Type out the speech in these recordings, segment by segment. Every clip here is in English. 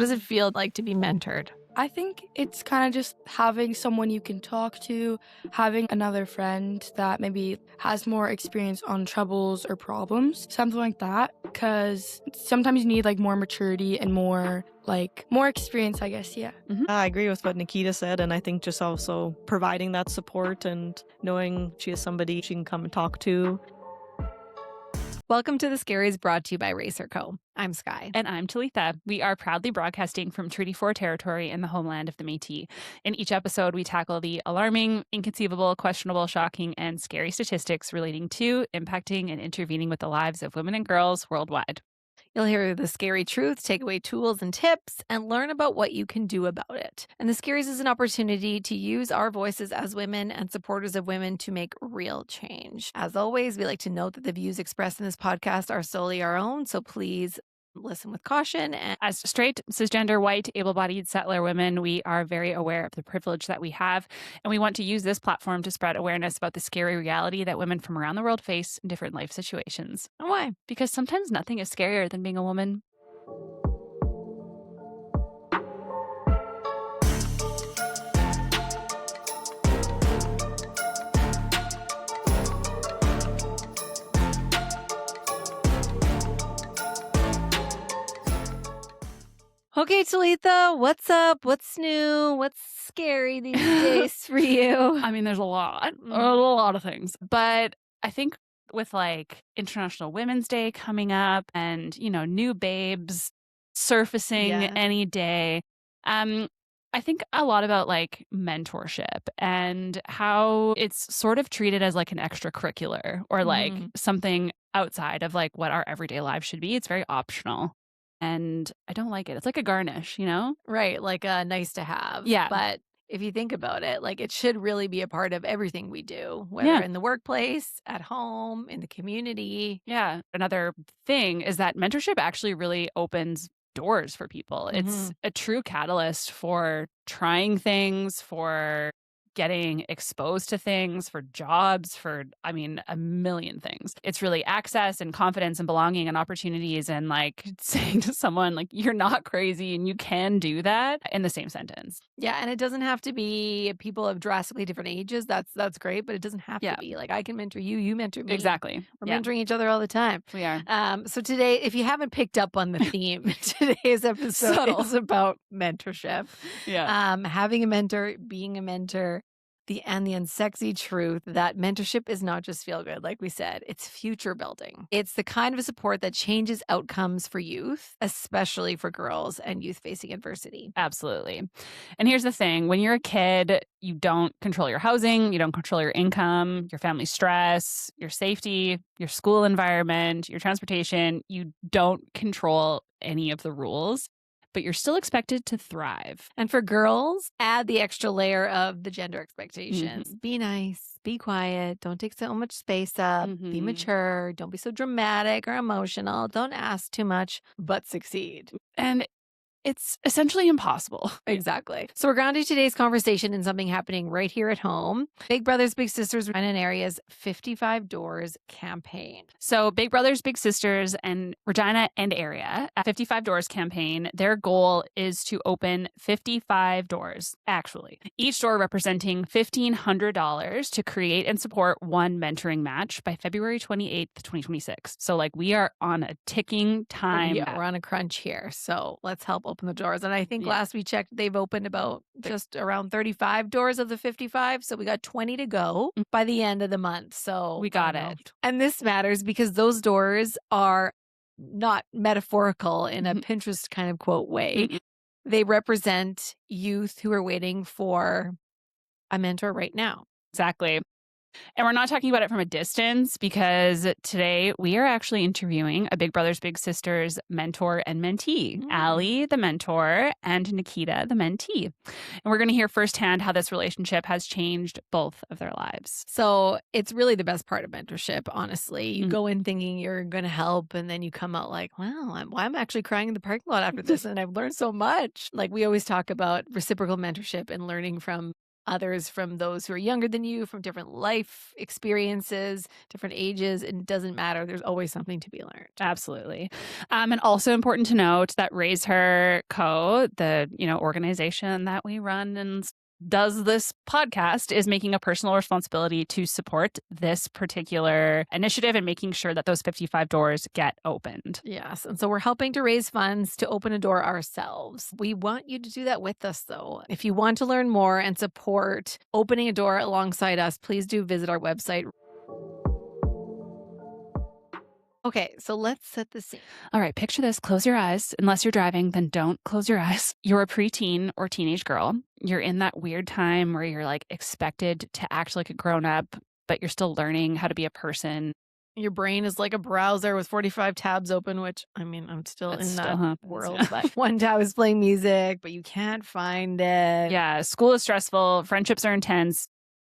does it feel like to be mentored? I think it's kind of just having someone you can talk to, having another friend that maybe has more experience on troubles or problems, something like that. Because sometimes you need like more maturity and more experience, I guess. Yeah. I agree with what Nikita said, and I think just also providing that support and knowing she is somebody she can come and talk to. Welcome to the Scaries, brought to you by Racer Co. I'm Sky. And I'm Talitha. We are proudly broadcasting from Treaty 4 territory in the homeland of the Métis. In each episode, we tackle the alarming, inconceivable, questionable, shocking, and scary statistics relating to, impacting, and intervening with the lives of women and girls worldwide. You'll hear the scary truth, take away tools and tips, and learn about what you can do about it. And the Scaries is an opportunity to use our voices as women and supporters of women to make real change. As always, we like to note that the views expressed in this podcast are solely our own, so please listen with caution. And as straight, cisgender, white, able-bodied settler women, we are very aware of the privilege that we have, and we want to use this platform to spread awareness about the scary reality that women from around the world face in different life situations. And why? Because sometimes nothing is scarier than being a woman. Okay, Talitha, what's up? What's new? What's scary these days for you? I mean, there's a lot of things. But I think with like International Women's Day coming up and, you know, new babes surfacing any day, I think a lot about like mentorship and how it's sort of treated as like an extracurricular or like something outside of like what our everyday lives should be. It's very optional. And I don't like it. It's like a garnish, you know? Right, like a nice to have. Yeah. But if you think about it, like it should really be a part of everything we do, whether in the workplace, at home, in the community. Yeah. Another thing is that mentorship actually really opens doors for people. It's a true catalyst for trying things, for getting exposed to things, for jobs, for, I mean, a million things. It's really access and confidence and belonging and opportunities and like saying to someone like, you're not crazy and you can do that in the same sentence. Yeah. And it doesn't have to be people of drastically different ages. That's great, but it doesn't have to be. Like I can mentor you, you mentor me. Exactly. We're mentoring each other all the time. We are. So today, if you haven't picked up on the theme, today's episode is about mentorship. Yeah. Having a mentor, being a mentor. The unsexy truth that mentorship is not just feel good, like we said, it's future building. It's the kind of support that changes outcomes for youth, especially for girls and youth facing adversity. Absolutely. And here's the thing. When you're a kid, you don't control your housing, you don't control your income, your family stress, your safety, your school environment, your transportation. You don't control any of the rules, but you're still expected to thrive. And for girls, add the extra layer of the gender expectations. Be nice, be quiet, don't take so much space up, be mature, don't be so dramatic or emotional, don't ask too much, but succeed. And it's essentially impossible. Exactly. So we're grounding today's conversation in something happening right here at home. Big Brothers Big Sisters run an area's 55 Doors campaign. So Big Brothers Big Sisters and Regina and area at 55 Doors campaign, their goal is to open 55 doors, actually. Each door representing $1,500 to create and support one mentoring match by February 28th, 2026. So like we are on a ticking time. Yeah, we're on a crunch here. So let's help open the doors. And I think last we checked, they've opened about just around 35 doors of the 55. So we got 20 to go by the end of the month. So we got it. And this matters because those doors are not metaphorical in a Pinterest kind of quote way. They represent youth who are waiting for a mentor right now. Exactly. And we're not talking about it from a distance because today we are actually interviewing a Big Brothers Big Sisters mentor and mentee, Allie, the mentor, and Nikita, the mentee. And we're going to hear firsthand how this relationship has changed both of their lives. So it's really the best part of mentorship, honestly. You go in thinking you're going to help, and then you come out like, wow, I'm actually crying in the parking lot after this, and I've learned so much. Like we always talk about reciprocal mentorship and learning from others from those who are younger than you, from different life experiences, different ages. And it doesn't matter. There's always something to be learned. Absolutely. And also important to note that Raise Her Co., the organization that we run and does this podcast, is making a personal responsibility to support this particular initiative and making sure that those 55 doors get opened. Yes. And so we're helping to raise funds to open a door ourselves. We want you to do that with us, though. If you want to learn more and support opening a door alongside us, please do visit our website. Okay, so let's set the scene. All right, picture this. Close your eyes. Unless you're driving, then don't close your eyes. You're a preteen or teenage girl. You're in that weird time where you're like expected to act like a grown up, but you're still learning how to be a person. Your brain is like a browser with 45 tabs open, which, I mean, I'm still in that world. But one tab is playing music, but you can't find it. Yeah, school is stressful. Friendships are intense.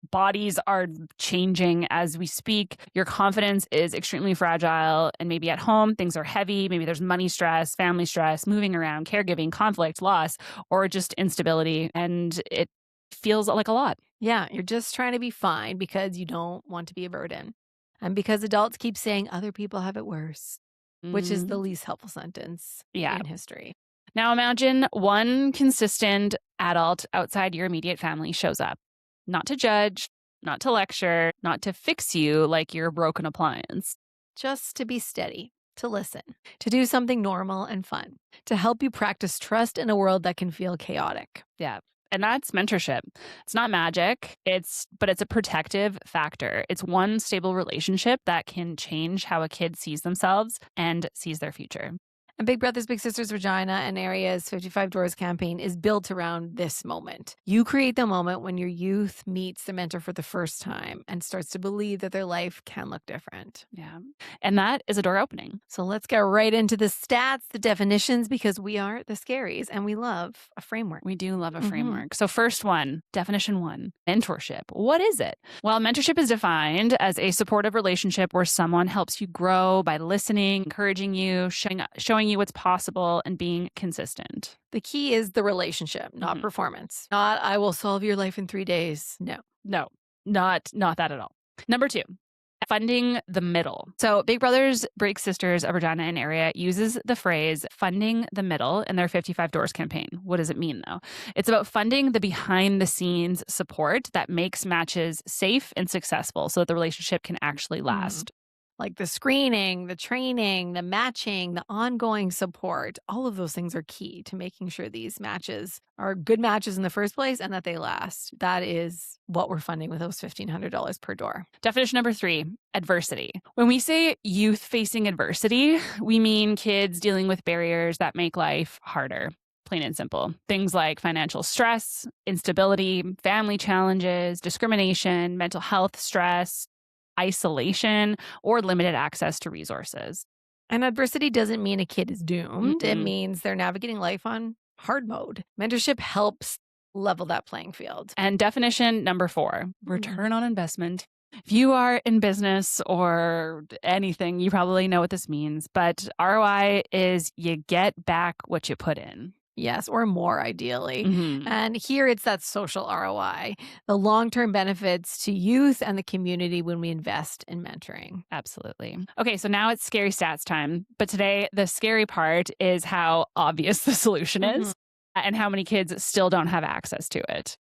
Bodies are changing as we speak. Your confidence is extremely fragile. And maybe at home, things are heavy. Maybe there's money stress, family stress, moving around, caregiving, conflict, loss, or just instability. And it feels like a lot. Yeah, you're just trying to be fine because you don't want to be a burden. And because adults keep saying other people have it worse, which is the least helpful sentence in history. Now imagine one consistent adult outside your immediate family shows up. Not to judge, not to lecture, not to fix you like you're a broken appliance. Just to be steady, to listen, to do something normal and fun, to help you practice trust in a world that can feel chaotic. Yeah. And that's mentorship. It's not magic, but it's a protective factor. It's one stable relationship that can change how a kid sees themselves and sees their future. And Big Brothers Big Sisters Regina and Area's 55 Doors campaign is built around this moment. You create the moment when your youth meets the mentor for the first time and starts to believe that their life can look different. Yeah. And that is a door opening. So let's get right into the stats, the definitions, because we are the Scaries and we love a framework. We do love a framework. So first one, definition one, mentorship. What is it? Well, mentorship is defined as a supportive relationship where someone helps you grow by listening, encouraging you, showing you what's possible, and being consistent. The key is the relationship, not performance. Not, I will solve your life in 3 days. No, not that at all. Number two, funding the middle. So Big Brothers Big Sisters of Regina and Area uses the phrase funding the middle in their 55 Doors campaign. What does it mean, though? It's about funding the behind the scenes support that makes matches safe and successful so that the relationship can actually last. Like the screening, the training, the matching, the ongoing support, all of those things are key to making sure these matches are good matches in the first place and that they last. That is what we're funding with those $1,500 per door. Definition number three, adversity. When we say youth facing adversity, we mean kids dealing with barriers that make life harder. Plain and simple. Things like financial stress, instability, family challenges, discrimination, mental health stress, isolation, or limited access to resources. And adversity doesn't mean a kid is doomed. It means they're navigating life on hard mode. Mentorship helps level that playing field. And definition number four, return on investment. If you are in business or anything, you probably know what this means. But ROI is you get back what you put in. Yes, or more ideally. And here it's that social ROI, the long-term benefits to youth and the community when we invest in mentoring. Absolutely. Okay, so now it's scary stats time. But today, the scary part is how obvious the solution is and how many kids still don't have access to it.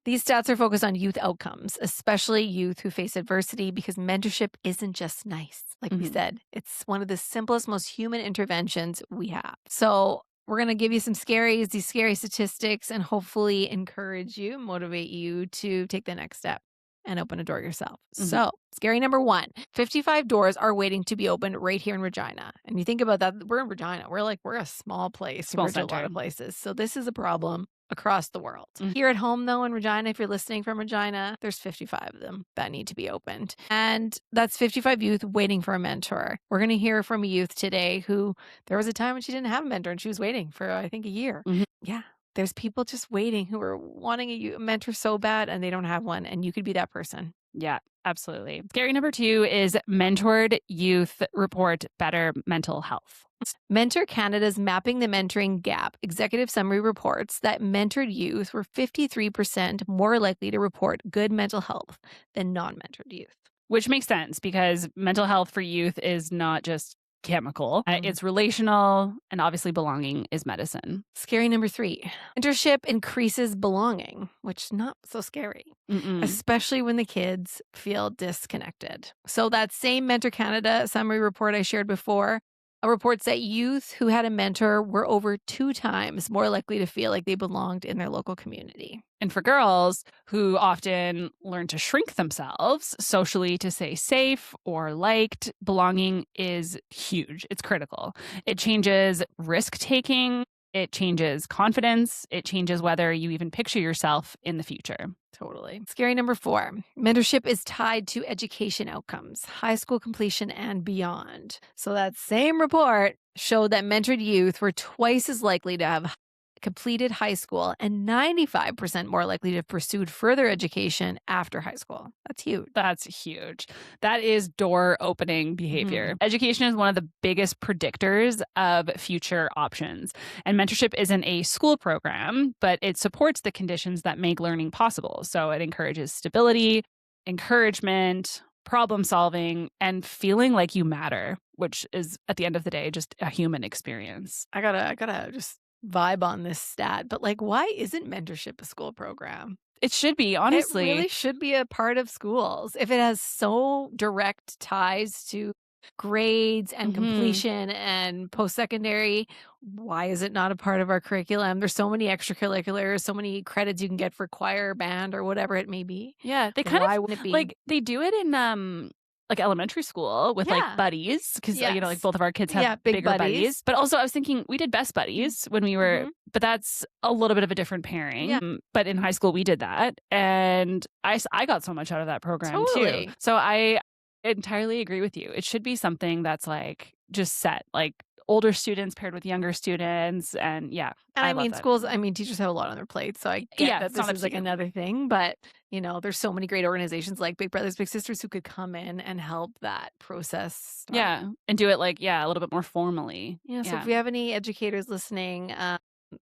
These stats are focused on youth outcomes, especially youth who face adversity, because mentorship isn't just nice. Like we said, it's one of the simplest, most human interventions we have. So we're going to give you some scaries, these scary statistics, and hopefully encourage you, motivate you to take the next step and open a door yourself. So scary number one, 55 doors are waiting to be opened right here in Regina. And you think about that, we're in Regina. We're a small place compared to a lot of places. So this is a problem across the world. Here at home, though, in Regina, if you're listening from Regina, there's 55 of them that need to be opened. And that's 55 youth waiting for a mentor. We're going to hear from a youth today who there was a time when she didn't have a mentor and she was waiting for, I think, a year. Yeah. There's people just waiting who are wanting a mentor so bad and they don't have one. And you could be that person. Yeah, absolutely. Scary number two is mentored youth report better mental health. Mentor Canada's Mapping the Mentoring Gap executive summary reports that mentored youth were 53% more likely to report good mental health than non-mentored youth. Which makes sense because mental health for youth is not just chemical. It's relational, and obviously belonging is medicine. Scary number 3. Mentorship increases belonging, which is not so scary, especially when the kids feel disconnected. So that same Mentor Canada summary report I shared before reports that youth who had a mentor were over 2 times more likely to feel like they belonged in their local community. And for girls who often learn to shrink themselves socially to stay safe or liked, belonging is huge. It's critical. It changes risk-taking. It changes confidence. It changes whether you even picture yourself in the future. Totally. Scary number 4. Mentorship is tied to education outcomes, high school completion and beyond. So that same report showed that mentored youth were twice as likely to have completed high school and 95% more likely to have pursued further education after high school. That's huge. That's huge. That is door opening behavior. Education is one of the biggest predictors of future options. And mentorship isn't a school program, but it supports the conditions that make learning possible. So it encourages stability, encouragement, problem solving, and feeling like you matter, which is at the end of the day just a human experience. I gotta just vibe on this stat, but like, why isn't mentorship a school program? It should be, honestly. It really should be a part of schools. If it has so direct ties to grades and completion and post-secondary, why is it not a part of our curriculum? There's so many extracurriculars, so many credits you can get for choir, band, or whatever it may be. Yeah, they kind Why of wouldn't it be? like they do it in like elementary school with like buddies because you know like both of our kids have big bigger buddies. But also I was thinking we did best buddies when we were, but that's a little bit of a different pairing. Yeah. But in high school we did that, and I got so much out of that program too. So I entirely agree with you. It should be something that's like just set, like older students paired with younger students, and And I mean, schools, teachers have a lot on their plate, so I get that this is like another thing, but you know, there's so many great organizations like Big Brothers Big Sisters who could come in and help that process start. Yeah, and do it like a little bit more formally. So if we have any educators listening,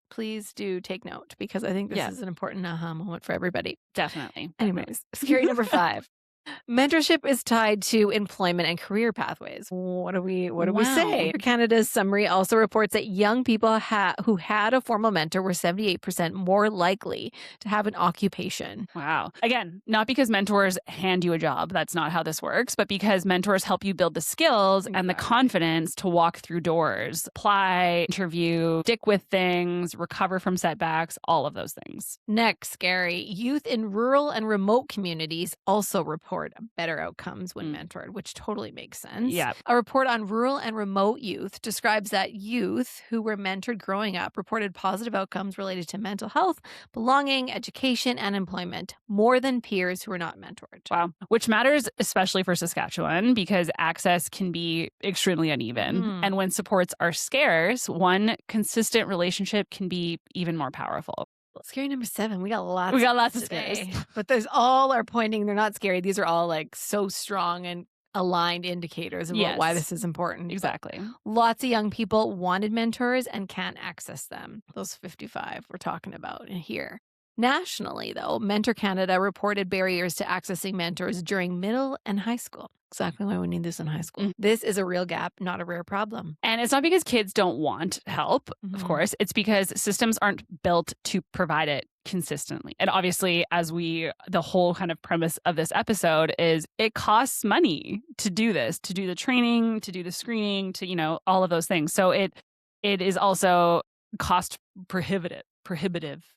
please do take note because I think this is an important aha moment for everybody. Definitely. Anyways, scary number 5. Mentorship is tied to employment and career pathways. What do we say? Canada's summary also reports that young people who had a formal mentor were 78% more likely to have an occupation. Wow. Again, not because mentors hand you a job. That's not how this works, but because mentors help you build the skills and the confidence to walk through doors, apply, interview, stick with things, recover from setbacks, all of those things. Next, scary. Youth in rural and remote communities also report better outcomes when mentored, which totally makes sense. Yeah. A report on rural and remote youth describes that youth who were mentored growing up reported positive outcomes related to mental health, belonging, education, and employment more than peers who were not mentored. Wow. Which matters especially for Saskatchewan because access can be extremely uneven. And when supports are scarce, one consistent relationship can be even more powerful. Scary number 7. We got lots of today. scares. But those all are pointing, they're not scary. These are all like so strong and aligned indicators of why this is important. Exactly. But lots of young people wanted mentors and can't access them. Those 55 we're talking about here. Nationally, though, Mentor Canada reported barriers to accessing mentors during middle and high school. Exactly why we need this in high school. This is a real gap, not a rare problem. And it's not because kids don't want help, of course. It's because systems aren't built to provide it consistently. And obviously, the whole kind of premise of this episode is it costs money to do this, to do the training, to do the screening, to, all of those things. So it is also cost prohibitive.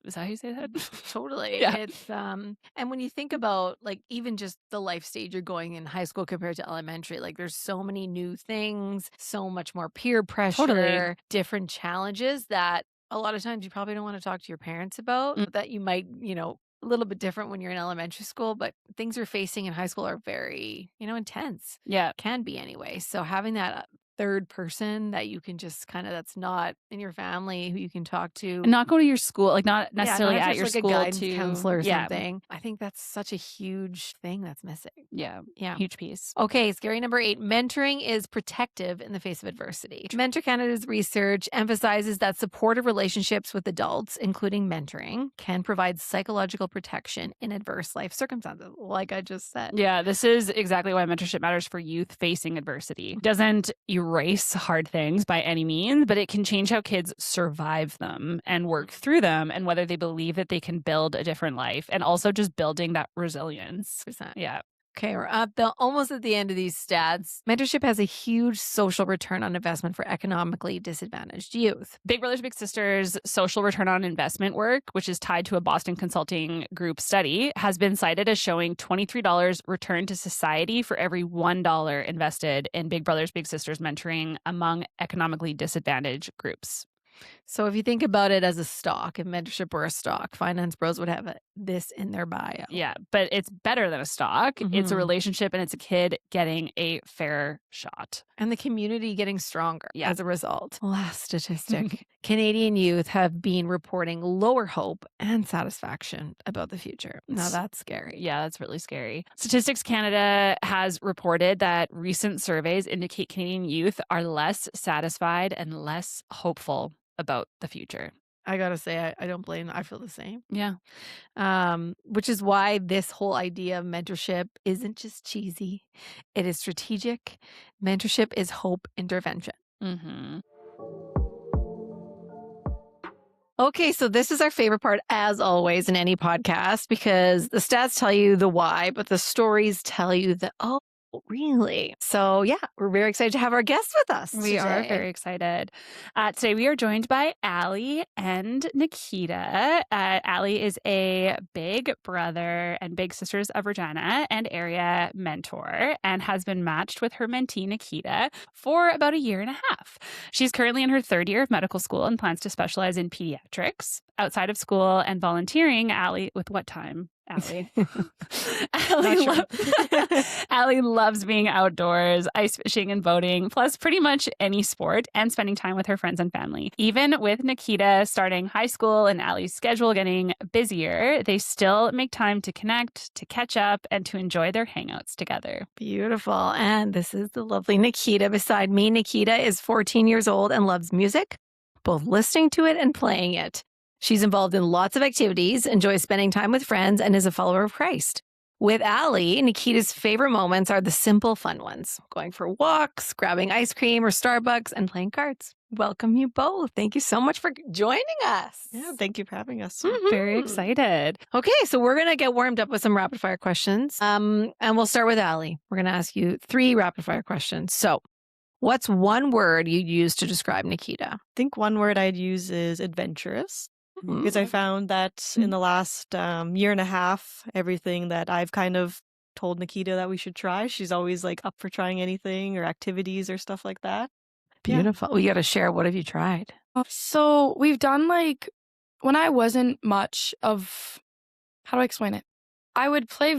Is that how you say that? Totally. Yeah. It's and when you think about like even just the life stage you're going in high school compared to elementary, like there's so many new things, so much more peer pressure, different challenges that a lot of times you probably don't want to talk to your parents about that you might, a little bit different when you're in elementary school, but things you're facing in high school are very, intense. Yeah. Can be anyway. So having that third person that you can just that's not in your family who you can talk to. And not go to your school, like not Yeah, necessarily not at just your like a school guidance counselor or yeah. something. I think that's such a huge thing that's missing. Yeah. Yeah. Huge piece. Okay, scary number 8. Mentoring is protective in the face of adversity. Mentor Canada's research emphasizes that supportive relationships with adults, including mentoring, can provide psychological protection in adverse life circumstances, like I just said. Yeah, this is exactly why mentorship matters for youth facing adversity. It doesn't erase hard things by any means, but it can change how kids survive them and work through them and whether they believe that they can build a different life and also just building that resilience. Yeah. Okay, we're almost at the end of these stats. Mentorship has a huge social return on investment for economically disadvantaged youth. Big Brothers Big Sisters social return on investment work, which is tied to a Boston Consulting Group study, has been cited as showing $23 return to society for every $1 invested in Big Brothers Big Sisters mentoring among economically disadvantaged groups. So if you think about it as a stock, if mentorship were a stock, Finance Bros would have this in their bio. Yeah, but it's better than a stock. It's a relationship and it's a kid getting a fair shot. And the community getting stronger as a result. Last statistic. Canadian youth have been reporting lower hope and satisfaction about the future. Now that's scary. Yeah, that's really scary. Statistics Canada has reported that recent surveys indicate Canadian youth are less satisfied and less hopeful about the future. I gotta say, I don't blame them. I feel the same. Yeah. Which is why this whole idea of mentorship isn't just cheesy. It is strategic. Mentorship is hope intervention. Mm-hmm. Okay, so this is our favorite part, as always, in any podcast, because the stats tell you the why, but the stories tell you the, oh, really? So, yeah, we're very excited to have our guests with us. We are very excited. Today, we are joined by Allie and Nikita. Allie is a big brother and big sisters of Regina and area mentor and has been matched with her mentee, Nikita, for about a year and a half. She's currently in her 3rd year of medical school and plans to specialize in pediatrics. Outside of school and volunteering, Allie, with what time? Allie. Allie loves being outdoors, ice fishing and boating, plus pretty much any sport and spending time with her friends and family. Even with Nikita starting high school and Allie's schedule getting busier, they still make time to connect, to catch up, and to enjoy their hangouts together. Beautiful. And this is the lovely Nikita beside me. Nikita is 14 years old and loves music, both listening to it and playing it. She's involved in lots of activities, enjoys spending time with friends, and is a follower of Christ. With Allie, Nikita's favorite moments are the simple, fun ones, going for walks, grabbing ice cream or Starbucks, and playing cards. Welcome you both. Thank you so much for joining us. Yeah, thank you for having us. Very excited. Okay, so we're going to get warmed up with some rapid fire questions. And we'll start with Allie. We're going to ask you 3 rapid fire questions. So, what's one word you'd use to describe Nikita? I think one word I'd use is adventurous. Because I found that in the last year and a half, everything that I've kind of told Nikita that we should try, she's always like up for trying anything or activities or stuff like that. Beautiful. Well, you got to share. What have you tried? So we've done when I wasn't much of, how do I explain it? I would play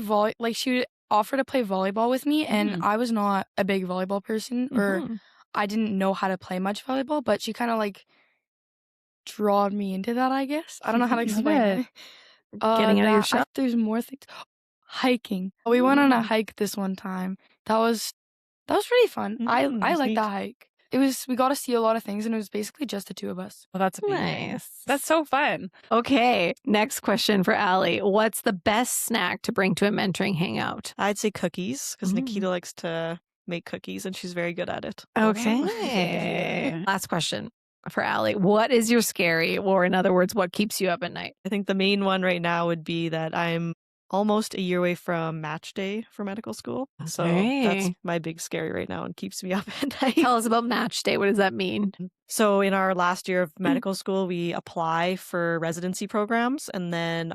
she would offer to play volleyball with me, and I was not a big volleyball person, or I didn't know how to play much volleyball, but she kind of drawn me into that, I guess. I don't know how to explain it. Getting out of your shell. There's more things. Hiking. We went on a hike this one time. That was pretty fun. I liked that hike. We got to see a lot of things, and it was basically just the 2 of us. Well, that's amazing. Nice. That's so fun. Okay, next question for Allie. What's the best snack to bring to a mentoring hangout? I'd say cookies, because Nikita likes to make cookies, and she's very good at it. Okay. Last question for Allie. What is your scary, or in other words, what keeps you up at night? I think the main one right now would be that I'm almost a year away from match day for medical school. So that's my big scary right now and keeps me up at night. Tell us about match day. What does that mean? So in our last year of medical school, we apply for residency programs. And then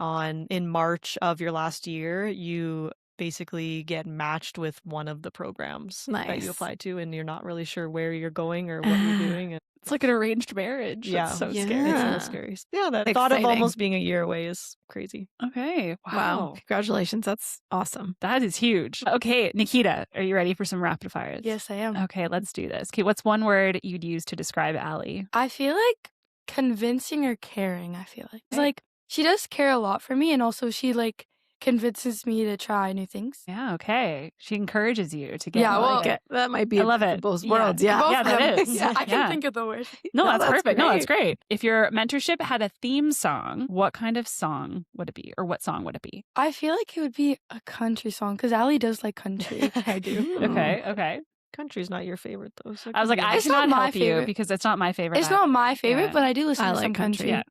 in March of your last year, you basically get matched with one of the programs that you Nice. apply to, and you're not really sure where you're going or what you're doing. And It's like an arranged marriage. yeah, That's so it's a scary. little scary. Yeah, that thought of Exciting. almost being a year away is crazy. Okay. Wow. Wow. Congratulations. That's awesome. That is huge. Okay, Nikita, are you ready for some rapid fires? Yes, I am. Okay, let's do this. Okay, what's one word you'd use to describe Allie? I feel like convincing or caring, I feel like. It's Okay. like she does care a lot for me, and also she like convinces me to try new things. Yeah, okay. She encourages you to get Yeah, well, Okay. That might be I love it. both Yeah. worlds. Yeah. Both Yeah, of that them. is. Yeah, I can Yeah. think of the word. No, No, that's that's perfect. No, that's great. great. If your mentorship had a theme song, what kind of song would it be? Or what song would it be? I feel like it would be a country song because Allie does like country. I do. Okay, okay. Country's not your favorite though. So it I was could like, be I It's cannot not my help you favorite. because it's not my favorite. It's not my favorite, Yeah. but I do listen I to like some country. country. Yeah.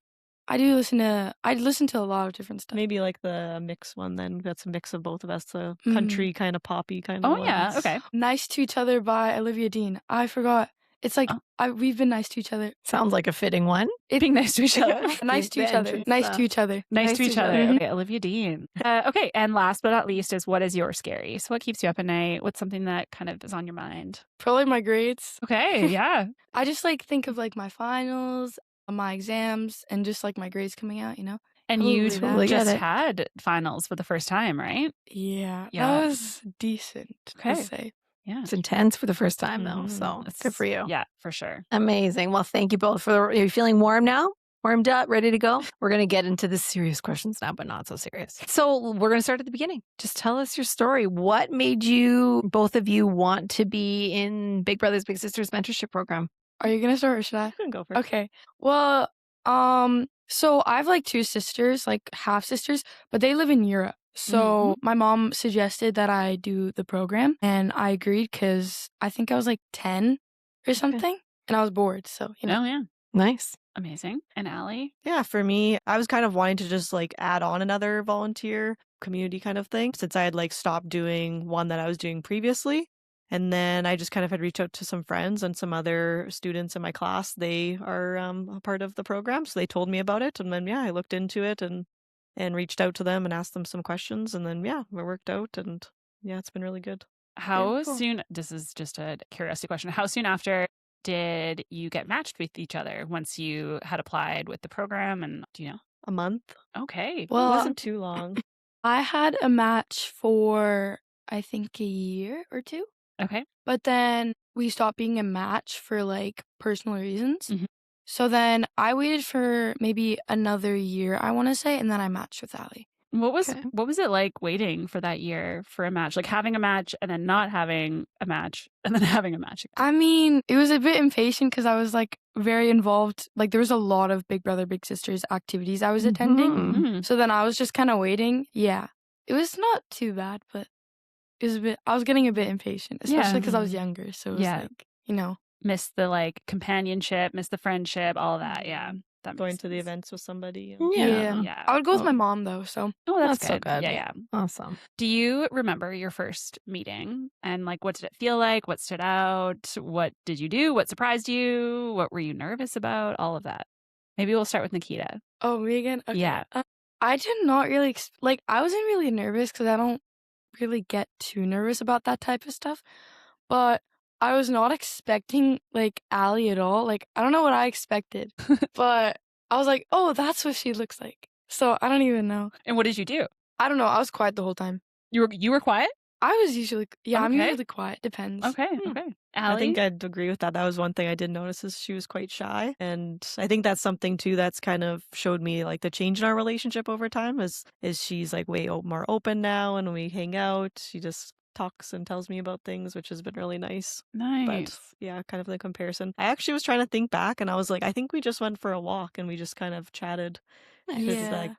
I listen to a lot of different stuff. maybe like the mix one then. That's a mix of both of us. The Mhm. country kind of poppy kind of Oh, yeah. ones. Okay. Nice to Each Other by Olivia Dean. I forgot. It's like Oh. we've been nice to each other. Sounds like a fitting one. Being nice to each other. Nice to The each other. entrance Nice stuff. to each other. Nice to each other. Mhm. Okay, Olivia Dean. Okay, and last but not least is what is your scary? So what keeps you up at night? What's something that kind of is on your mind? Probably my grades. Okay, yeah. I just like think of like my finals, my exams, and just like my grades coming out, you know? And you Probably that. Totally get just it. had finals for the first time, right? Yeah. Yeah. That was decent, Okay. I'd say. Yeah. It's intense for the first time, though. Mhm. So It's- good for you. Yeah, for sure. Amazing. Well, thank you both for the. Are you feeling warm now? Warmed up, ready to go? We're going to get into the serious questions now, but not so serious. So we're going to start at the beginning. Just tell us your story. What made you, both of you, want to be in Big Brothers Big Sisters mentorship program? Are you gonna start or should I? You can go first. Okay. Well, so I have like two sisters, like half sisters, but they live in Europe. So my mom suggested that I do the program, and I agreed because I think I was like 10 or something, and I was bored. So you know, Oh, yeah. Nice. Amazing. And Allie? Yeah, for me, I was kind of wanting to just like add on another volunteer community kind of thing since I had like stopped doing one that I was doing previously. And then I just kind of had reached out to some friends and some other students in my class. They are a part of the program. So they told me about it. And then, yeah, I looked into it and reached out to them and asked them some questions. And then, yeah, it worked out. And yeah, it's been really good. How cool. soon, this is just a curiosity question, how soon after did you get matched with each other once you had applied with the program? And do you know? A month. Okay. It well, wasn't too long. I had a match for I think a year or two, Okay. but then we stopped being a match for like personal reasons. Mhm. So then I waited for maybe another year, I want to say, and then I matched with Allie. What was Okay. what was it like waiting for that year for a match? Like having a match and then not having a match and then having a match. I mean, it was a bit impatient because I was like very involved. Like there was a lot of Big Brother Big Sisters activities I was attending. Mhm. Mhm. So then I was just kind of waiting. Yeah. It was not too bad, but it was a bit I was getting a bit impatient, Yeah. especially because I was younger. So it was Yeah. like, you know. Miss the like companionship, miss the friendship, all of that. Yeah. That Going makes to the sense. events with somebody. And Yeah. Yeah. I would go with Oh. my mom though, so Oh, that's, That's so good. good. Yeah, yeah. Awesome. Do you remember your first meeting and like what did it feel like? What stood out? What did you do? What surprised you? What were you nervous about? All of that. Maybe we'll start with Nikita. oh, me again? Okay. Yeah. I did not really like I wasn't really nervous because I don't really get too nervous about that type of stuff. But I was not expecting like Allie at all. Like I don't know what I expected, but I was like, oh, that's what she looks like. So I don't even know. And what did you do? I don't know. I was quiet the whole time. You were quiet? I was usually I'm Okay. usually quiet. Depends. Okay. Hmm. Okay. I Allie? think I'd agree with that. That was one thing I did notice is she was quite shy. And I think that's something too that's kind of showed me like the change in our relationship over time is she's like way more open now and we hang out. She just talks and tells me about things, which has been really nice. Nice. But yeah, kind of the comparison. I actually was trying to think back and I was like, I think we just went for a walk and we just kind of chatted. Just like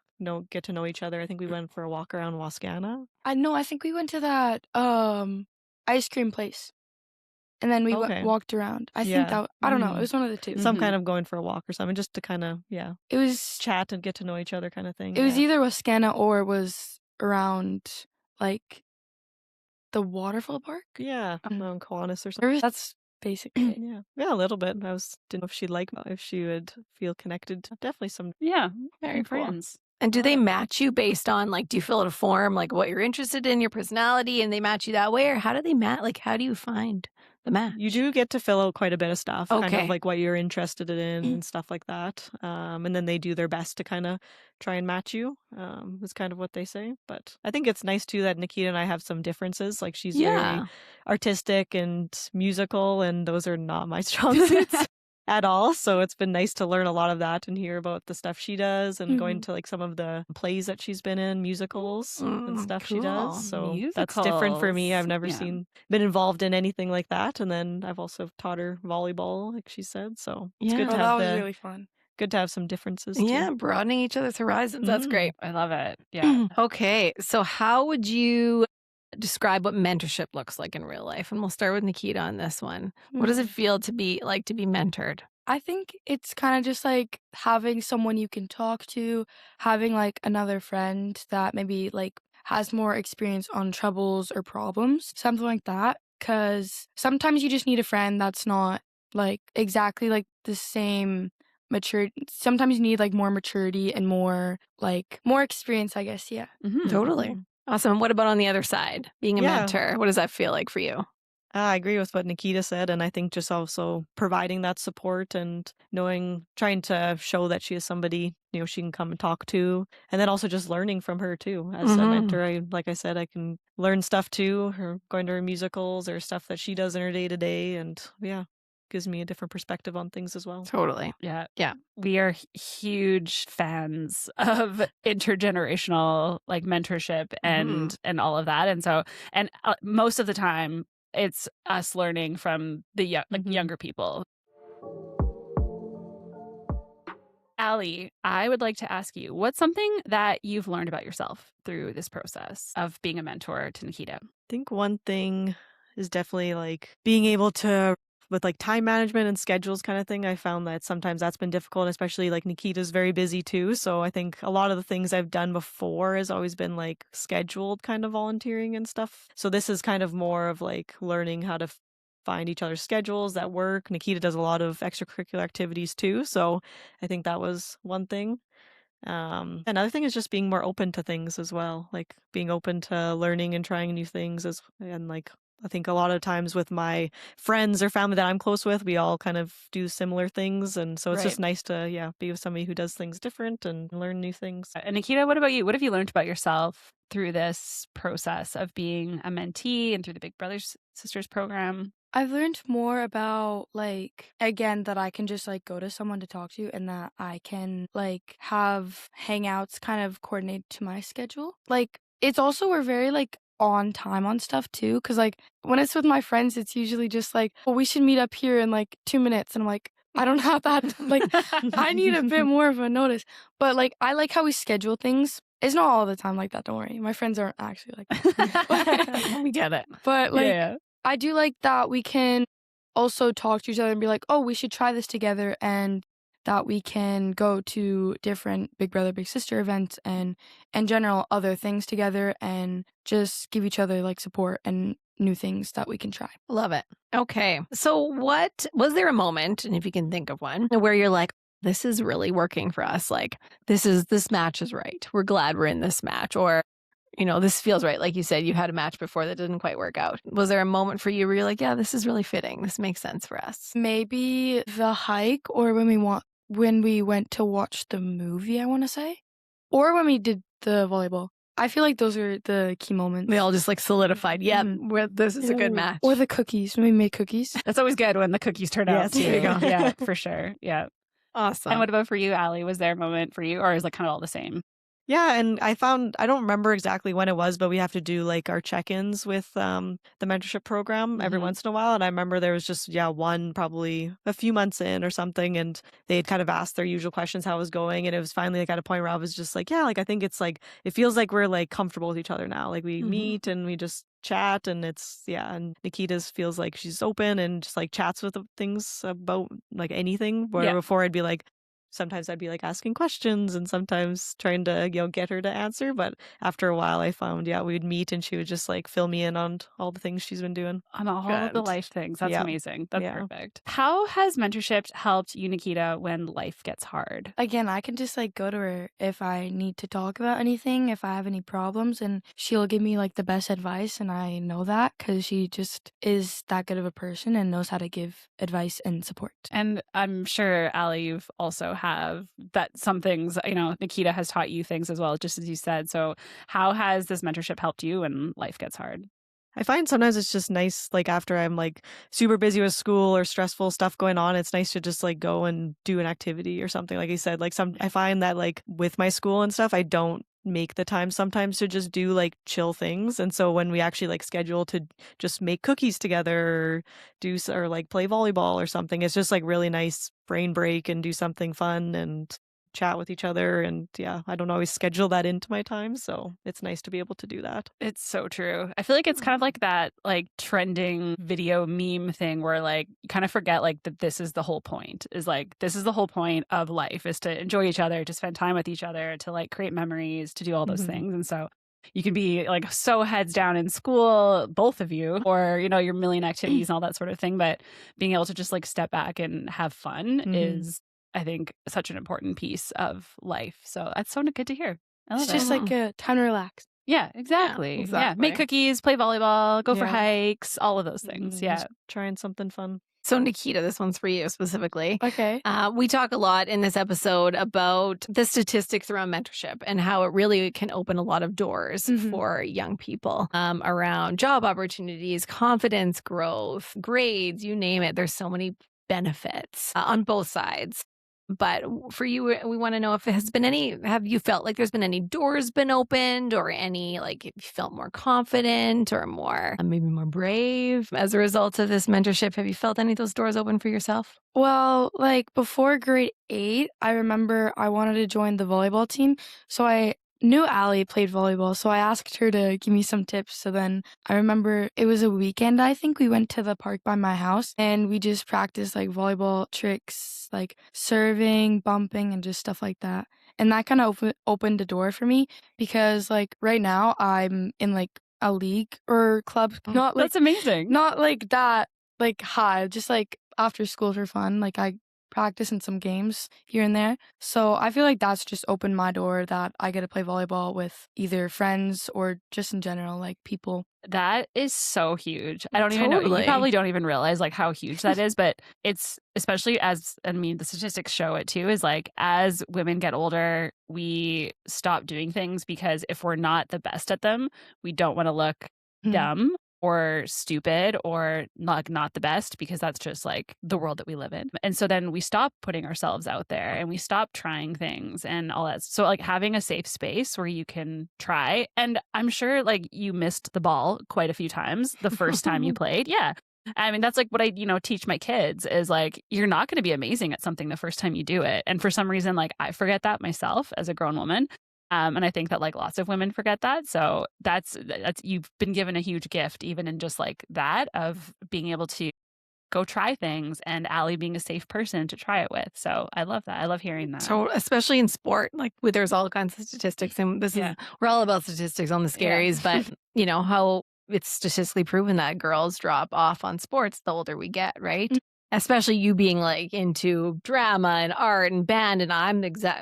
get to know each other. I think we went for a walk around Wascana. I know. I think we went to that ice cream place, and then we Okay. walked around. I Yeah. think that I don't know. It Mhm. was one of the two. Some Mhm. kind of going for a walk or something, just to kind of It was chat and get to know each other kind of thing. It was yeah. either Wascana or it was around like the waterfall park. Yeah, Mm. around Kiwanis or something. That's basically it. Yeah, a little bit. Didn't know if she'd like if she would feel connected. Definitely some. Yeah. Very cool. friends. And do they match you based on, like, do you fill out a form, like, what you're interested in, your personality, and they match you that way? Or how do they like, how do you find the match? You do get to fill out quite a bit of stuff, kind of Okay. like what you're interested in and stuff like that. And then they do their best to kind of try and match you, is kind of what they say. But I think it's nice too that Nikita and I have some differences. Like she's very Yeah. artistic and musical, and those are not my strong suits at all. So it's been nice to learn a lot of that and hear about the stuff she does and going to like some of the plays that she's been in, musicals and stuff she does. Cool. So that's different for me. I've never Musicals. been involved in anything like that. And then I've also taught her volleyball, like she said. So it's good Yeah. to Oh, that have was really fun. good to have some differences too. Yeah, broadening each other's horizons. That's great. I love it. Yeah. Okay, so how would you describe what mentorship looks like in real life? And we'll start with Nikita on this one. What does it feel to be like to be mentored? I think it's kind of just like having someone you can talk to, having like another friend that maybe like has more experience on troubles or problems, something like that. Because sometimes you just need a friend that's not like exactly like the same maturity. Sometimes you need like more maturity and more experience, I guess. Yeah. Totally. Awesome. And what about on the other side, being a Yeah. mentor? What does that feel like for you? I agree with what Nikita said, and I think just also providing that support and trying to show that she is somebody, she can come and talk to, and then also just learning from her too. As a mentor, like I said, I can learn stuff too, her going to her musicals or stuff that she does in her day to day, and yeah, gives me a different perspective on things as well. Totally. Yeah. Yeah. We are huge fans of intergenerational like mentorship and all of that. And so, and most of the time it's us learning from the younger people. Allie, I would like to ask you, what's something that you've learned about yourself through this process of being a mentor to Nikita? I think one thing is definitely like being able to, with like time management and schedules kind of thing, I found that sometimes that's been difficult, especially like Nikita's very busy too. So I think a lot of the things I've done before has always been like scheduled kind of volunteering and stuff. So this is kind of more of like learning how to find each other's schedules that work. Nikita does a lot of extracurricular activities too. So I think that was one thing. Another thing is just being more open to things as well, like being open to learning and trying new things and like I think a lot of times with my friends or family that I'm close with, we all kind of do similar things, and so it's just nice to be with somebody who does things different and learn new things. And Nikita, what about you? What have you learned about yourself through this process of being a mentee and through the Big Brothers Sisters program? I've learned more about like again that I can just like go to someone to talk to and that I can like have hangouts kind of coordinated to my schedule. Like it's also we're very like on time on stuff too, because like when it's with my friends it's usually just like, well, we should meet up here in like 2 minutes, and I'm like, I don't have that. Like I need a bit more of a notice. But like I like how we schedule things. It's not all the time like that, don't worry. My friends aren't actually like that. We get it. But like I do like that we can also talk to each other and be like, oh, we should try this together, and that we can go to different Big Brother, Big Sister events and in general other things together and just give each other like support and new things that we can try. Love it. Okay. So what was there a moment, and if you can think of one, where you're like, this is really working for us? Like this match is right. We're glad we're in this match, or this feels right. Like you said, you had a match before that didn't quite work out. Was there a moment for you where you're like, yeah, this is really fitting. This makes sense for us? Maybe the hike, or when we went to watch the movie, I want to say, or when we did the volleyball. I feel like those are the key moments. They all just like solidified. Yeah, this is a good match. Or the cookies. When we made cookies. That's always good when the cookies turn out too. There you go. Yeah, for sure. Yeah. Awesome. And what about for you, Allie? Was there a moment for you, or is it kind of all the same? Yeah, and I don't remember exactly when it was, but we have to do like our check-ins with the mentorship program every once in a while. And I remember there was just, one probably a few months in or something, and they had kind of asked their usual questions how it was going. And it was finally like at a point where I was just like, I think it's like, it feels like we're like comfortable with each other now. Like we meet and we just chat, and and Nikita's feels like she's open and just like chats with things about like anything, where before I'd be like, sometimes I'd be like asking questions and sometimes trying to, get her to answer. But after a while, I found, we'd meet and she would just like fill me in on all the things she's been doing. On all of the Good. life things. That's Yeah. amazing. That's Yeah. perfect. How has mentorship helped you, Nikita, when life gets hard? Again, I can just like go to her if I need to talk about anything, if I have any problems, and she'll give me like the best advice. And I know that because she just is that good of a person and knows how to give advice and support. And I'm sure, Allie, you've also have that some things, Nikita has taught you things as well, just as you said. So how has this mentorship helped you when life gets hard? I find sometimes it's just nice, like after I'm like super busy with school or stressful stuff going on, it's nice to just like go and do an activity or something. Like you said, like I find that like with my school and stuff, I don't make the time sometimes to just do like chill things. And so when we actually like schedule to just make cookies together or like play volleyball or something, it's just like really nice brain break and do something fun and chat with each other. And I don't always schedule that into my time, so it's nice to be able to do that. It's so true. I feel like it's kind of like that like trending video meme thing where like you kind of forget like that this is the whole point, is like this is the whole point of life, is to enjoy each other, to spend time with each other, to like create memories, to do all those things. And so you can be like so heads down in school, both of you, or your million activities and all that sort of thing, but being able to just like step back and have fun is, I think, such an important piece of life. So that's so good to hear. It's just like a time to relax. Yeah, exactly. Yeah, make cookies, play volleyball, go for hikes, all of those things. Yeah. Just trying something fun. So, Nikita, this one's for you specifically. Okay. We talk a lot in this episode about the statistics around mentorship and how it really can open a lot of doors for young people around job opportunities, confidence growth, grades, you name it. There's so many benefits on both sides. But for you, we want to know if it has been have you felt like there's been any doors been opened or any, like, if you felt more confident or more, maybe more brave as a result of this mentorship? Have you felt any of those doors open for yourself? Well, like before grade 8, I remember I wanted to join the volleyball team. So I knew Allie played volleyball, so I asked her to give me some tips. So then I remember it was a weekend, I think we went to the park by my house and we just practiced like volleyball tricks, like serving, bumping, and just stuff like that. And that kind of opened a door for me because like right now I'm in like a league or club. Not like, that's amazing. Not like that, like high, just like after school for fun. Like I practice in some games here and there. So I feel like that's just opened my door that I get to play volleyball with either friends or just in general, like people. That is so huge. I don't even know. You probably don't even realize like how huge that is, but it's especially the statistics show it too, is like as women get older, we stop doing things because if we're not the best at them, we don't want to look dumb or stupid or not the best, because that's just like the world that we live in. And so then we stop putting ourselves out there and we stop trying things and all that. So like having a safe space where you can try, and I'm sure like you missed the ball quite a few times the first time you played. Yeah. I mean, that's like what I, teach my kids is like, you're not going to be amazing at something the first time you do it. And for some reason, like I forget that myself as a grown woman. And I think that like lots of women forget that. So that's you've been given a huge gift, even in just like that, of being able to go try things, and Allie being a safe person to try it with. So I love that. I love hearing that. So especially in sport, like there's all kinds of statistics, and we're all about statistics on the Scaries, but how it's statistically proven that girls drop off on sports the older we get, right? Especially you being like into drama and art and band, and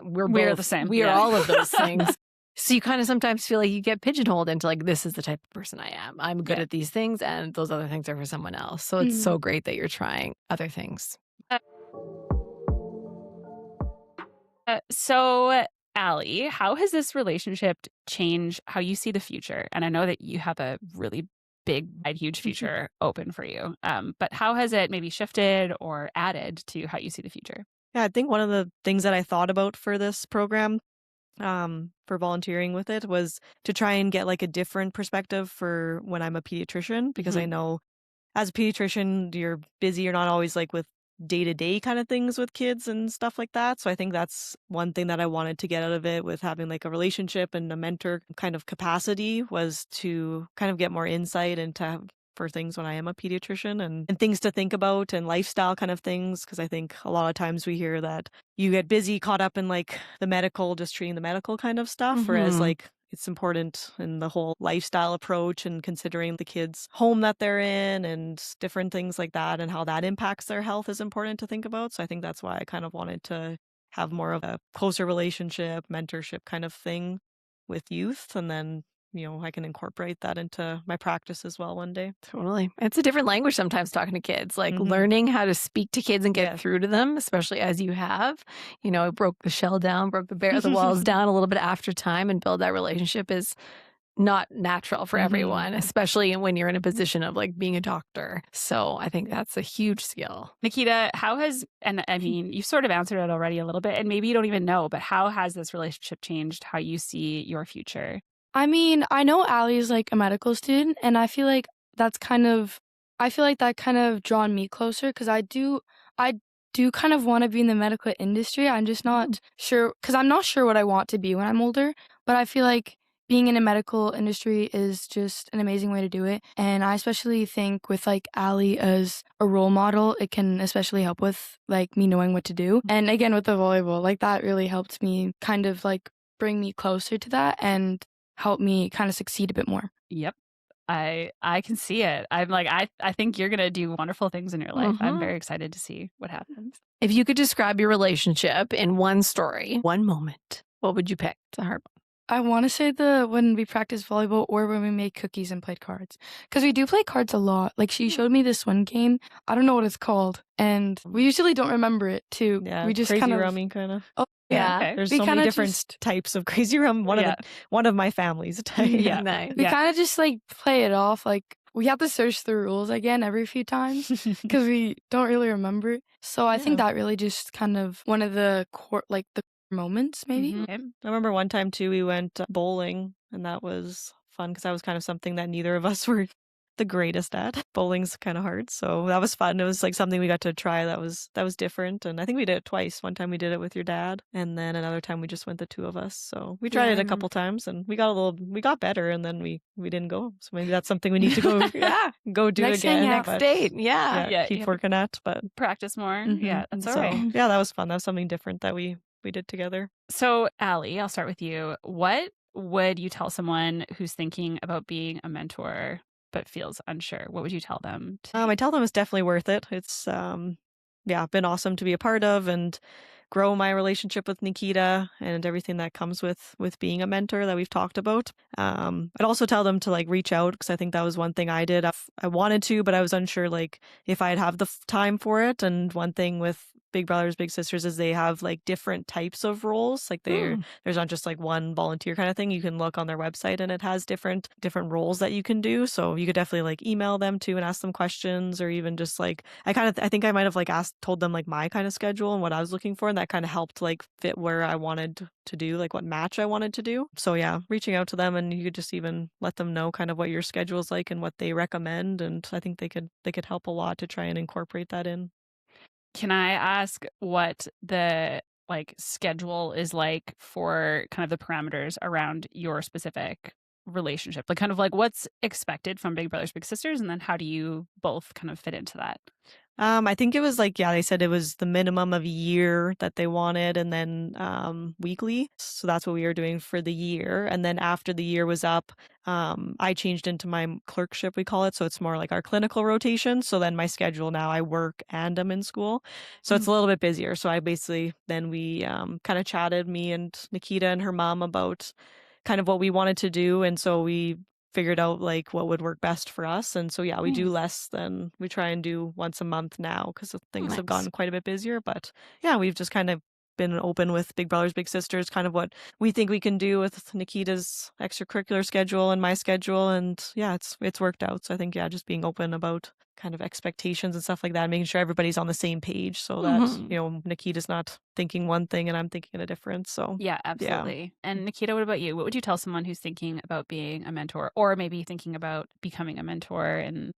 we're the same. We are all of those things. So you kind of sometimes feel like you get pigeonholed into like, this is the type of person I am. I'm good at these things, and those other things are for someone else. So it's so great that you're trying other things. So Allie, how has this relationship changed how you see the future? And I know that you have a really big, huge future open for you. But how has it maybe shifted or added to how you see the future? Yeah, I think one of the things that I thought about for this program, for volunteering with it, was to try and get like a different perspective for when I'm a pediatrician, because I know as a pediatrician, you're busy. You're not always like with day-to-day kind of things with kids and stuff like that. So I think that's one thing that I wanted to get out of it, with having like a relationship and a mentor kind of capacity, was to kind of get more insight and to for things when I am a pediatrician and things to think about and lifestyle kind of things. Because I think a lot of times we hear that you get busy, caught up in like the medical, just treating the medical kind of stuff, whereas like it's important in the whole lifestyle approach and considering the kids' home that they're in and different things like that and how that impacts their health is important to think about. So I think that's why I kind of wanted to have more of a closer relationship, mentorship kind of thing with youth. And then, I can incorporate that into my practice as well one day. Totally. It's a different language sometimes talking to kids, like learning how to speak to kids and get through to them, especially as you have, broke the shell down, broke the walls down a little bit after time and build that relationship is not natural for everyone, especially when you're in a position of like being a doctor. So I think that's a huge skill. Nikita, and I mean, you've sort of answered it already a little bit, and maybe you don't even know, but how has this relationship changed how you see your future? I mean, I know Allie's like a medical student, and I feel like that kind of drawn me closer because I do kind of want to be in the medical industry. I'm just not sure because I'm not sure what I want to be when I'm older, but I feel like being in a medical industry is just an amazing way to do it. And I especially think with like Allie as a role model, it can especially help with like me knowing what to do. And again, with the volleyball, like that really helped me kind of like bring me closer to that and help me kind of succeed a bit more. Yep. I can see it. I'm like, I think you're going to do wonderful things in your life. I'm very excited to see what happens. If you could describe your relationship in one story, one moment, what would you pick? It's a hard one. I want to say when we practice volleyball or when we make cookies and played cards. Because we do play cards a lot. Like she showed me this one game. I don't know what it's called. And we usually don't remember it too. Yeah, we just crazy kind of rummy kind of. Oh, yeah. Okay. There's so many different types of crazy rum. One of my family's type. Yeah. Nice. We kind of just like play it off. Like we have to search the rules again every few times because we don't really remember. So I think that really just kind of one of the the moments maybe. I remember one time too we went bowling and that was fun because that was kind of something that neither of us were the greatest at. Bowling's kind of hard, so that was fun. It was like something we got to try that was different, and I think we did it twice. One time we did it with your dad, and then another time we just went the two of us. So we tried it a couple times, and we got better, and then we didn't go. So maybe that's something we need to go go do again. Next date, keep working at, but practice more. Yeah, that's all right. Yeah, that was fun. That was something different that we did together. So, Allie, I'll start with you. What would you tell someone who's thinking about being a mentor but feels unsure? What would you tell them? I tell them it's definitely worth it. It's been awesome to be a part of and grow my relationship with Nikita and everything that comes with being a mentor that we've talked about. I'd also tell them to like reach out because I think that was one thing I did. I wanted to, but I was unsure like if I'd have the time for it. And one thing with Big Brothers Big Sisters is they have like different types of roles. Like there's not just like one volunteer kind of thing. You can look on their website and it has different roles that you can do. So you could definitely like email them too and ask them questions, or even just like I think I might have like told them like my kind of schedule and what I was looking for, and that kind of helped like fit where I wanted to do, like what match I wanted to do. So yeah, reaching out to them, and you could just even let them know kind of what your schedule is like and what they recommend, and I think they could help a lot to try and incorporate that in. Can I ask what the like schedule is like for kind of the parameters around your specific relationship? Like kind of like what's expected from Big Brothers Big Sisters, and then how do you both kind of fit into that? I think it was like, they said it was the minimum of a year that they wanted, and then weekly. So that's what we were doing for the year. And then after the year was up, I changed into my clerkship, we call it. So it's more like our clinical rotation. So then my schedule now, I work and I'm in school. So it's a little bit busier. So we kind of chatted, me and Nikita and her mom, about kind of what we wanted to do. And so we figured out like what would work best for us. And so we do less than we try and do once a month now because things have gotten quite a bit busier. But we've just kind of been open with Big Brothers Big Sisters, kind of what we think we can do with Nikita's extracurricular schedule and my schedule, and it's worked out. So I think just being open about kind of expectations and stuff like that, making sure everybody's on the same page so that Nikita's not thinking one thing and I'm thinking a different. So yeah, absolutely. And Nikita, what about you? What would you tell someone who's thinking about being a mentor, or maybe thinking about becoming a mentor? And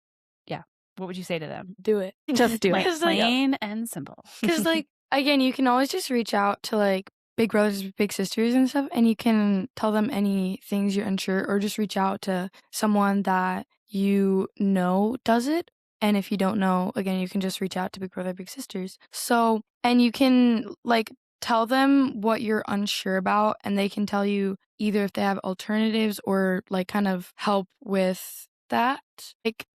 what would you say to them? Do it. Just do it. Plain and simple. Because like again, you can always just reach out to like Big Brothers Big Sisters and stuff, and you can tell them any things you're unsure, or just reach out to someone that you know does it. And if you don't know, again, you can just reach out to Big Brother, Big Sisters. So, and you can like tell them what you're unsure about, and they can tell you either if they have alternatives or like kind of help with that. Like,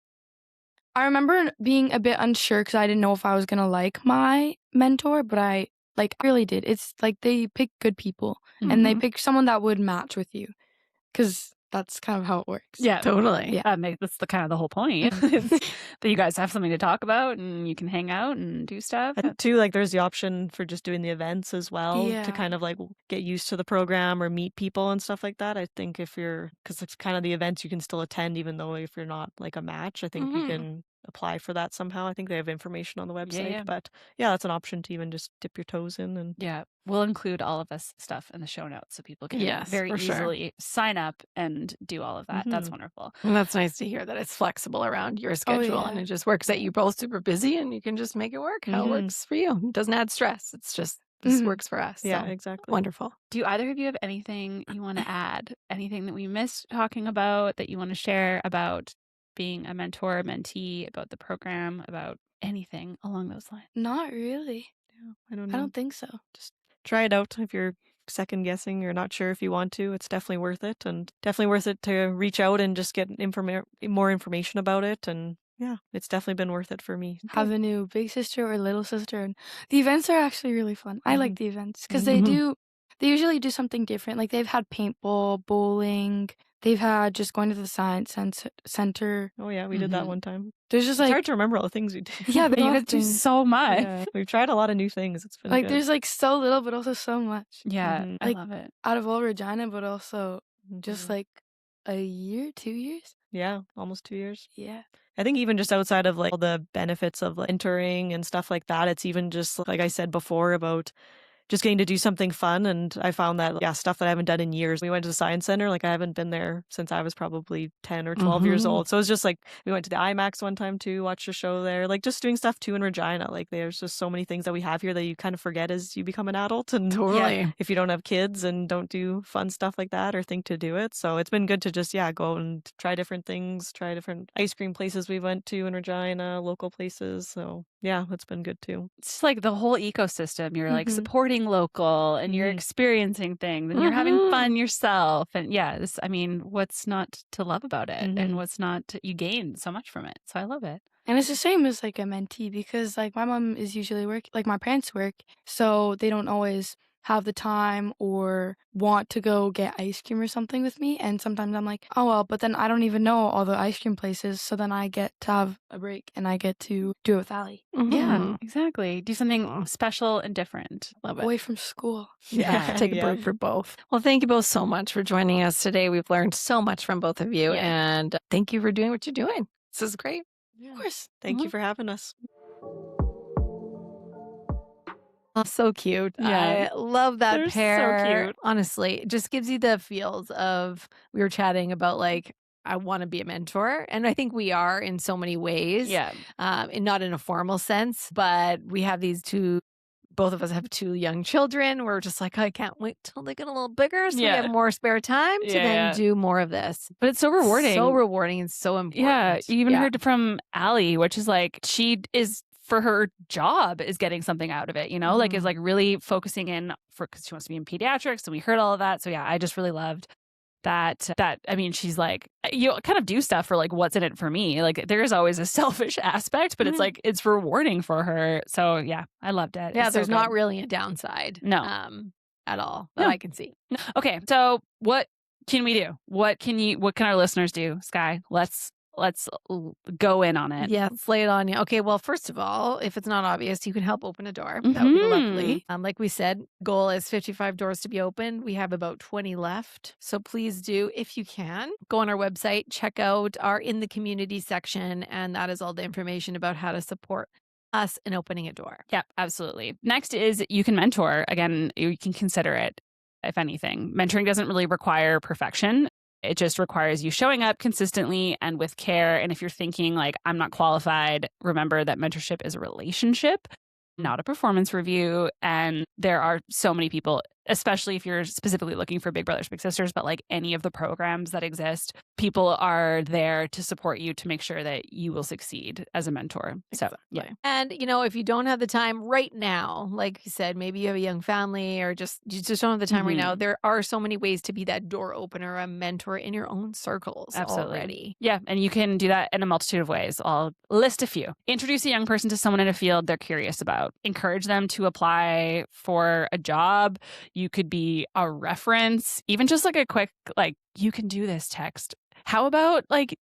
I remember being a bit unsure because I didn't know if I was gonna like my mentor, but I really did. It's like they pick good people and they pick someone that would match with you because that's kind of how it works. Yeah, Totally. Yeah. that's the kind of the whole point. That you guys have something to talk about and you can hang out and do stuff. I think too, like there's the option for just doing the events as well Yeah. to kind of like get used to the program or meet people and stuff like that. I think because it's kind of the events you can still attend even though if you're not like a match, I think you can apply for that somehow. I think they have information on the website, yeah. but yeah, that's an option to even just dip your toes in. And Yeah, we'll include all of this stuff in the show notes so people can Yes, very for sure. easily sign up and do all of that. That's wonderful. And that's nice to hear that it's flexible around your schedule and yeah. it just works that you're both super busy and you can just make it work how it works for you. It doesn't add stress. It's just this works for us. yeah, So, exactly. wonderful. Do either of you have anything you want to add? Anything that we missed talking about that you want to share about being a mentor, a mentee, about the program, about anything along those lines? Not really. Yeah, I don't I know. don't think so. Just try it out if you're second guessing, you're not sure if you want to. It's definitely worth it, and definitely worth it to reach out and just get more information about it. And yeah, it's definitely been worth it for me. Have a new big sister or little sister, and the events are actually really fun. I like the events because they usually do something different. Like they've had paintball, bowling. They've had just going to the science center. Oh yeah, we did that one time. There's just It's hard to remember all the things we did. yeah, You guys do so much. Yeah, we've tried a lot of new things. It's been like good. there's like so little, but also so much. Yeah, I Like, love it. out of all Regina, but also just like a year, 2 years. Yeah, almost 2 years. Yeah. I think even just outside of like all the benefits of like, entering and stuff like that, it's even just like I said before about just getting to do something fun. And I found that, yeah, stuff that I haven't done in years. We went to the Science Center. Like I haven't been there since I was probably 10 or 12 years old. So it's just like we went to the IMAX one time too, watched a show there, like just doing stuff too in Regina. Like there's just so many things that we have here that you kind of forget as you become an adult. And Totally. if you don't have kids and don't do fun stuff like that or think to do it. So it's been good to just, go and try different things, try different ice cream places we went to in Regina, local places. So yeah, it's been good too. It's like the whole ecosystem. You're like supporting local and you're experiencing things and you're having fun yourself. And yeah, what's not to love about it and what's not you gain so much from it. So I love it. And it's the same as like a mentee because like my mom is usually like my parents work, so they don't always have the time or want to go get ice cream or something with me. And sometimes I'm like, oh, well, but then I don't even know all the ice cream places. So then I get to have a break and I get to do it with Allie. Yeah, exactly. Do something special and different. Love it. Away from school. Yeah, take a break for both. Well, thank you both so much for joining us today. We've learned so much from both of you. And thank you for doing what you're doing. This is great. Of course. Thank you for having us. Oh, so cute. Yeah. I love that They're so pair. cute. Honestly, it just gives you the feels of we were chatting about like I want to be a mentor, and I think we are in so many ways. Yeah. And not in a formal sense, but we have these two. Both of us have two young children. We're just like, I can't wait till they get a little bigger, so we have more spare time to then do more of this. But it's so rewarding. So rewarding and so important. Yeah. You even heard from Allie, which is like she is for her job is getting something out of it, like is like really focusing in because she wants to be in pediatrics. And we heard all of that. So yeah, I just really loved that, she's like, you kind of do stuff for like, what's in it for me? Like there is always a selfish aspect, but it's like, it's rewarding for her. So yeah, I loved it. Yeah. It's There's so not good. really a downside. No. At all that I can see. Okay. So what can we do? What can our listeners do? Sky, let's go in on it. Yeah, let's lay it on you. Okay, well, first of all, if it's not obvious, you can help open a door. That would be lovely. Like we said, goal is 55 doors to be opened. We have about 20 left. So please do, if you can, go on our website, check out our In the Community section, and that is all the information about how to support us in opening a door. Yeah, absolutely. Next is you can mentor. Again, you can consider it, if anything. Mentoring doesn't really require perfection. It just requires you showing up consistently and with care. And if you're thinking like, I'm not qualified, remember that mentorship is a relationship, not a performance review. And there are so many people especially if you're specifically looking for Big Brothers Big Sisters, but like any of the programs that exist, people are there to support you to make sure that you will succeed as a mentor. So yeah. And if you don't have the time right now, like you said, maybe you have a young family or you just don't have the time right now, there are so many ways to be that door opener, a mentor in your own circles already. Yeah, and you can do that in a multitude of ways. I'll list a few. Introduce a young person to someone in a field they're curious about. Encourage them to apply for a job. You could be a reference, even just like a quick, like, you can do this text. How about like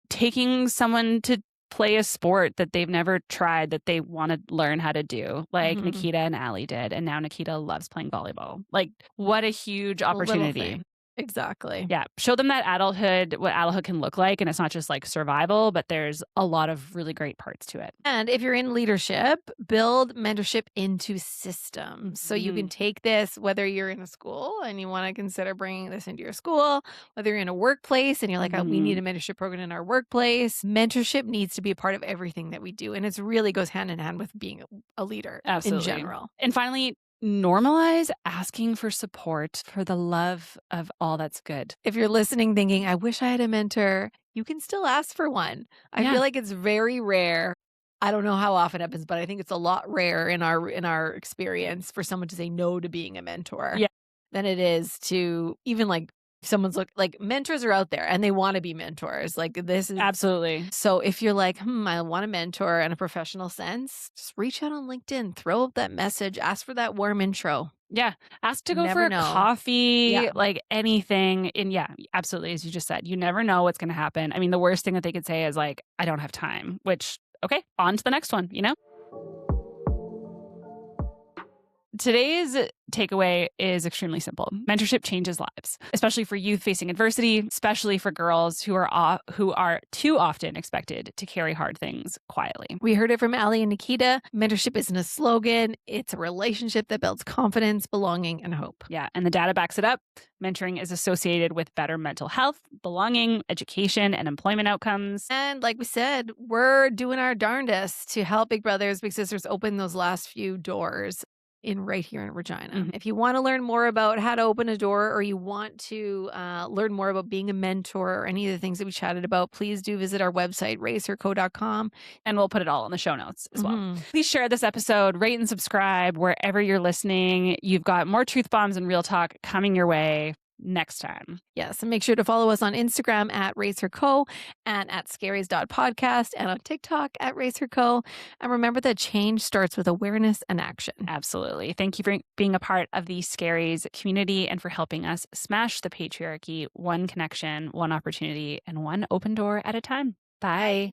taking someone to play a sport that they've never tried that they want to learn how to do, like Nikita and Allie did. And now Nikita loves playing volleyball. Like, what a huge opportunity. Exactly. Yeah. Show them that adulthood, what adulthood can look like. And it's not just like survival, but there's a lot of really great parts to it. And if you're in leadership, build mentorship into systems. So you can take this, whether you're in a school and you want to consider bringing this into your school, whether you're in a workplace and you're like, we need a mentorship program in our workplace. Mentorship needs to be a part of everything that we do. And it really goes hand in hand with being a leader in general. And finally, normalize asking for support for the love of all that's good. If you're listening thinking, I wish I had a mentor, you can still ask for one. I feel like it's very rare. I don't know how often it happens, but I think it's a lot rare in our experience for someone to say no to being a mentor than it is to even like someone's like mentors are out there and they want to be mentors. Like this is absolutely. So if you're like, I want a mentor in a professional sense, just reach out on LinkedIn, throw up that message, ask for that warm intro. Yeah. Ask to go for a coffee, like anything. And yeah, absolutely. As you just said, you never know what's going to happen. I mean, the worst thing that they could say is like, I don't have time, which, okay, on to the next one, Today's takeaway is extremely simple. Mentorship changes lives, especially for youth facing adversity, especially for girls who are too often expected to carry hard things quietly. We heard it from Allie and Nikita. Mentorship isn't a slogan. It's a relationship that builds confidence, belonging, and hope. Yeah, and the data backs it up. Mentoring is associated with better mental health, belonging, education, and employment outcomes. And like we said, we're doing our darndest to help Big Brothers, Big Sisters open those last few doors right here in Regina. If you want to learn more about how to open a door or you want to learn more about being a mentor or any of the things that we chatted about, please do visit our website, raceherco.com. And we'll put it all in the show notes as well. Please share this episode, rate and subscribe wherever you're listening. You've got more truth bombs and real talk coming your way next time. Yes, and make sure to follow us on Instagram at RaceHerCo and at Scaries.podcast and on TikTok at RaceHerCo. And remember that change starts with awareness and action. Absolutely. Thank you for being a part of the Scaries community and for helping us smash the patriarchy, one connection, one opportunity, and one open door at a time. Bye.